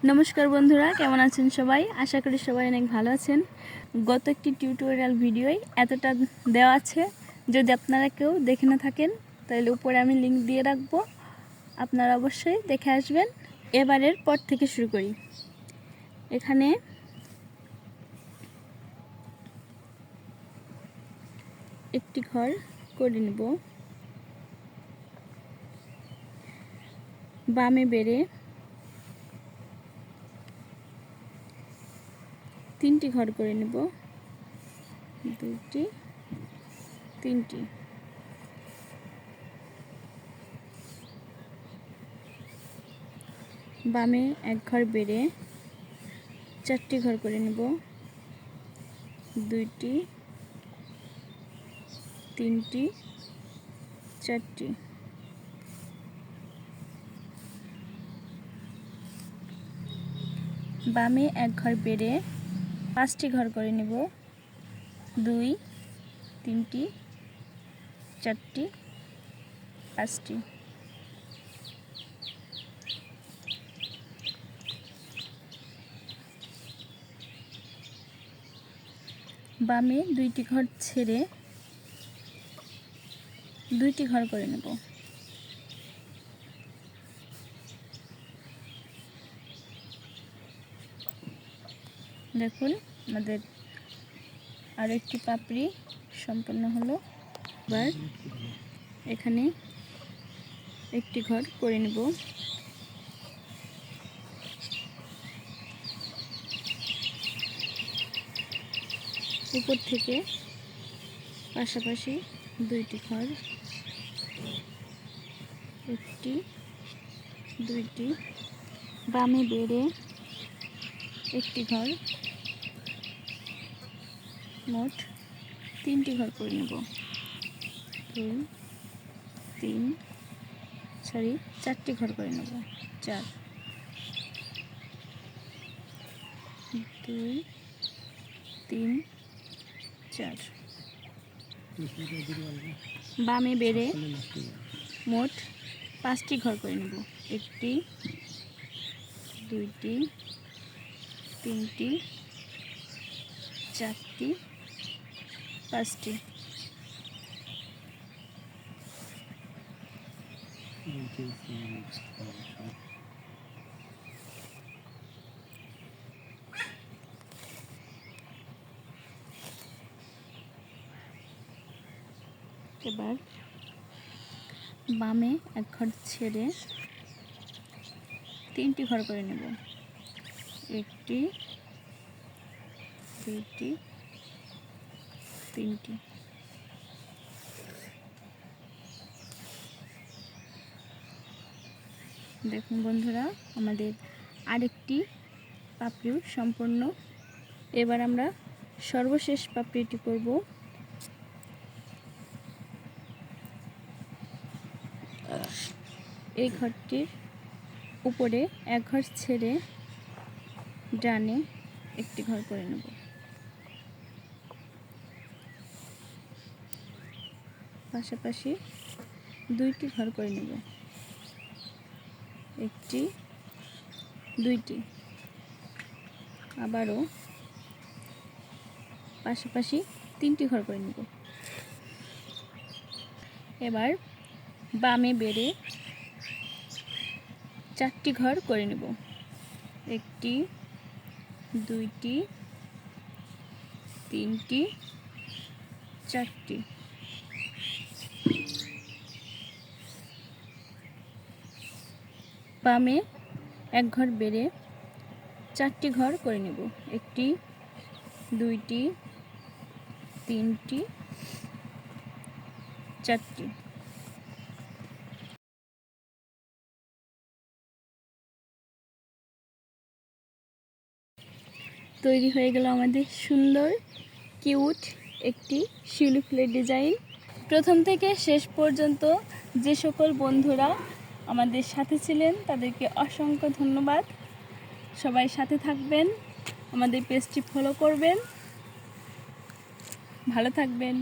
নমস্কার বন্ধুরা, কেমন আছেন সবাই? আশা করি সবাই অনেক ভালো আছেন। গত একটি টিউটোরিয়াল ভিডিওয় এতটা দেওয়া আছে, যদি আপনারা কেউ দেখে না থাকেন তাহলে উপরে আমি লিংক দিয়ে রাখবো, আপনারা অবশ্যই দেখে আসবেন। এবারের পর থেকে শুরু করি। এখানে একটি ঘর করে নেব, বামে বেড়ে 3টি ঘর করে নেব, 2টি 3টি। বামে 1 ঘর বেড়ে 4টি ঘর করে নেব, 2টি 3টি 4টি। বামে 1 ঘর বেড়ে 5টি ঘর করে নেব, 2 3টি 4টি 5টি। বামে 2টি ঘর ছেড়ে 2টি ঘর করে নেব। দেখুন, আমাদের আর একটি পাপড়ি সম্পন্ন হলো। এবার এখানে একটি ঘর করে নেব, উপর থেকে পাশাপাশি 2টি ঘর, 1টি 2টি। বামে বেড়ে 1টি ঘর, মোট 3টি ঘর করে নেব, 2 3 4টি ঘর করে নেব, 4 2 3 4। বামে বেড়ে মোট 5টি ঘর করে নেব, 1টি 2টি 3টি 4টি 5টি। এবার বামে 1 ঘর ছেড়ে 3টি ঘর করে নেব, 1টি 2টি 3টি। দেখুন বন্ধুরা, আমাদের আরেকটি পাপড়ি সম্পূর্ণ। এবার আমরা সর্বশেষ পাপড়িটি করব। এই ঘরটির উপরে 1 ঘর ছেড়ে ডানে একটি ঘর করে নেব, পাশাপাশি 2টি ঘর করে নেব, 1টি 2টি। আবারও পাশাপাশি 3টি ঘর করে নেব। এবার বামে বেড়ে 4টি ঘর করে নেব, 1টি 2টি 3টি 4টি। বামে 1 ঘর বেড়ে 4টি ঘর করে নেব, 1টি 2টি 3টি 4টি। তৈরি হয়ে গেল আমাদের সুন্দর কিউট একটি শিউলি ফুলের ডিজাইন। প্রথম থেকে শেষ পর্যন্ত যে সকল বন্ধুরা আমাদের সাথে ছিলেন তাদেরকে অসংখ্য ধন্যবাদ। সবাই সাথে থাকবেন, আমাদের পেজটি ফলো করবেন, ভালো থাকবেন।